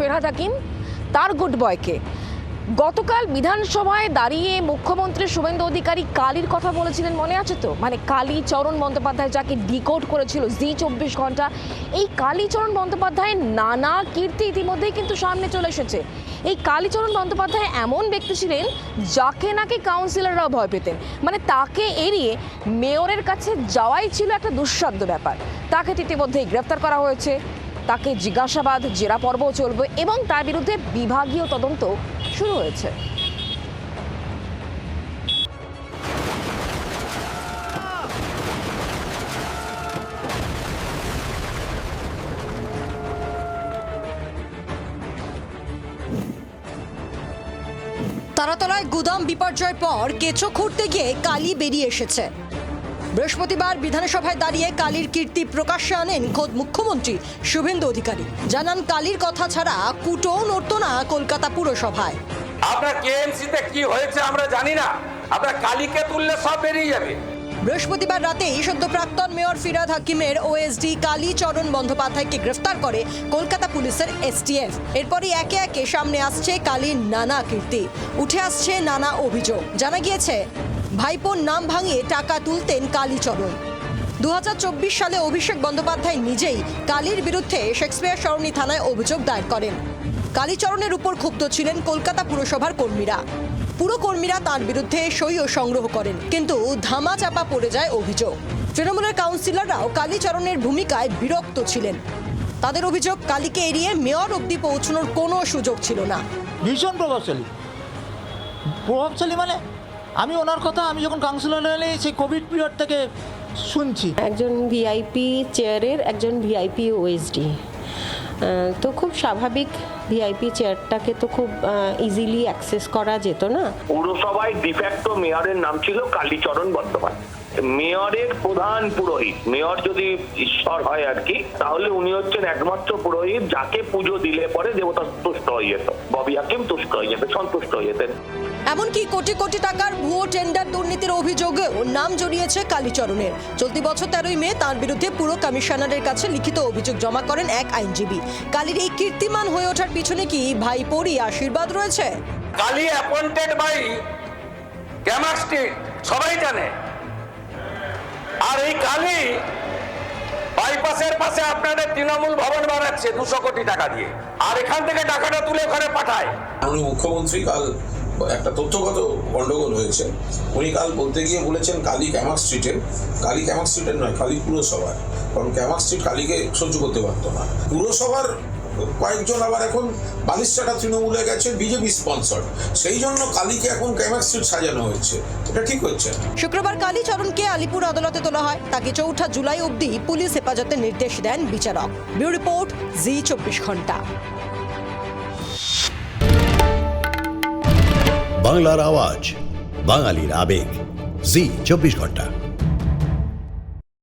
ফেরহাদ হাকিম তার গুড বয়কে গতকাল বিধানসভায় দাঁড়িয়ে মুখ্যমন্ত্রী শুভেন্দু অধিকারী কালীর কথা বলেছিলেন, মনে আছে তো? মানে কালীচরণ বন্দ্যোপাধ্যায় যাকে ডিকোড করেছিল জি 24 ঘন্টা, এই কালীচরণ বন্দ্যোপাধ্যায়ের নানা কীর্তি ইতিমধ্যেই কিন্তু সামনে চলে এসেছে। এই কালীচরণ বন্দ্যোপাধ্যায় এমন ব্যক্তি ছিলেন যাকে নাকি কাউন্সিলররাও ভয় পেতেন, মানে তাকে এড়িয়ে মেয়রের কাছে যাওয়াই ছিল একটা দুঃসাধ্য ব্যাপার। তাকে ইতিমধ্যেই গ্রেফতার করা হয়েছে, তাকে জিজ্ঞাসাবাদ জেরা পর্বও চলবে এবং তার বিরুদ্ধে বিভাগীয় তদন্ত শুরু হয়েছে। তারাতলায় গুদাম বিপর্যয়ের পর কেঁচো খুঁড়তে গিয়ে কালী বেরিয়ে এসেছে। বৃহস্পতিবার বিধানসভায় দাঁড়িয়ে কালীর কীর্তি প্রকাশ্যে আনেন খোদ মুখ্যমন্ত্রী শুভেন্দু অধিকারী। জানান কালীর কথা ছাড়া কুটোও নড়ত না কলকাতা পুরসভায়। আপনার কেএমসিতে কি হয়েছে আমরা জানি না, আপনার কালীকে তুললে সব বেরিয়ে যাবে। বৃহস্পতিবার রাতেই সদ্য প্রাক্তন মেয়র ফিরহাদ হাকিমের ওএসডি কালীচরণ বন্দ্যোপাধ্যায়কে গ্রেফতার করে কলকাতা পুলিশের এসটিএফ। এরপরই একে একে সামনে আসছে কালীর নানা কীর্তি, উঠে আসছে নানা অভিযোগ। জানা গিয়েছে ভাইপোর নাম ভাঙিয়ে টাকা তুলতেন কালীচরণ। 2024 সালে অভিষেক বন্দ্যোপাধ্যায় নিজেই কালীর বিরুদ্ধে শেক্সপিয়ার সরণি থানায় অভিযোগ দায়ের করেন। কালীচরণের উপর ক্ষুব্ধ ছিলেন কলকাতা পুরসভার কর্মীরা। পুরকর্মীরা তার বিরুদ্ধে সইও সংগ্রহ করেন, কিন্তু ধামাচাপা পড়ে যায় অভিযোগ। তৃণমূলের কাউন্সিলররাও কালীচরণের ভূমিকায় বিরক্ত ছিলেন। তাদের অভিযোগ কালীকে এড়িয়ে মেয়র অবধি পৌঁছানোর কোনো সুযোগ ছিল না। ভীষণ প্রভাবশালী মানে আমি ওনার কথা আমি যখন কাউন্সিলর হলে সেই কোভিড পিরিয়ড থেকে শুনছি। একজন ভিআইপি চেয়ারের একজন ভিআইপি ওএসডি, তো খুব স্বাভাবিক ভিআইপি চেয়ারটাকে তো খুব ইজিলি অ্যাক্সেস করা যেত না। পুরসভায় ডিফ্যাক্টো মেয়রের নাম ছিল কালীচরণ বন্দ্যোপাধ্যায়। মেয়রের প্রধান পুরোহিত, মেয়র যদি ঈশ্বর হয় আর কি, তাহলে উনি হচ্ছেন একমাত্র পুরোহিত যাকে পুজো দিলে পরে দেবতা তুষ্ট হয়ে যেত, ববি হাকিম তুষ্ট হয়ে যেত, সন্তুষ্ট হয়ে যেতেন। এমনকি কোটি কোটি টাকার ভুয়ো টেন্ডার দুর্নীতির অভিযোগেও নাম জড়িয়েছে কালীচরণের। চলতি বছর 13ই মে তার বিরুদ্ধে পুরো কমিশনারের কাছে লিখিত অভিযোগ জমা করেন এক আইনজীবী। কালীর এই কীর্তিমান হয়ে ওঠার পিছনে কি ভাইপোরই আশীর্বাদ রয়েছে? Kali appointed by Camac Street, সবাই জানে। আর এই কালী বাইপাসের পাশে আপনাদের তৃণমূল ভবন বানাচ্ছে 200 কোটি টাকা দিয়ে, আর এখান থেকে টাকাটা তুলে ওখানে পাঠায়। মুখ্যমন্ত্রী কাল একটা তথ্যগত গন্ডগোল হয়েছে। উনি কাল বলতে গিয়ে বলেছেন কালী ক্যামাক স্ট্রিটের, কালী ক্যামাক স্ট্রিটের নয়, কালী পুরসভার। কারণ ক্যামাক স্ট্রিট কালীকে সহ্য করতে পারতো না। পুরসভার কয়েকজন আবার এখন বালিশাটা তৃণমূলে গেছে, বিজেপি স্পন্সর, সেই জন্য কালীকে এখন ক্যামাক স্ট্রিট সাজানো হয়েছে। এটা ঠিক হচ্ছে। শুক্রবার কালীচরণকে আলিপুর আদালতে তোলা হয়। তাকে 4 জুলাই অবধি পুলিশ হেফাজতের নির্দেশ দেন বিচারক। ব্যুরো রিপোর্ট, জি 24 ঘন্টা। বাংলার আওয়াজ, বাঙালির আবেগ, জি 24 ঘন্টা।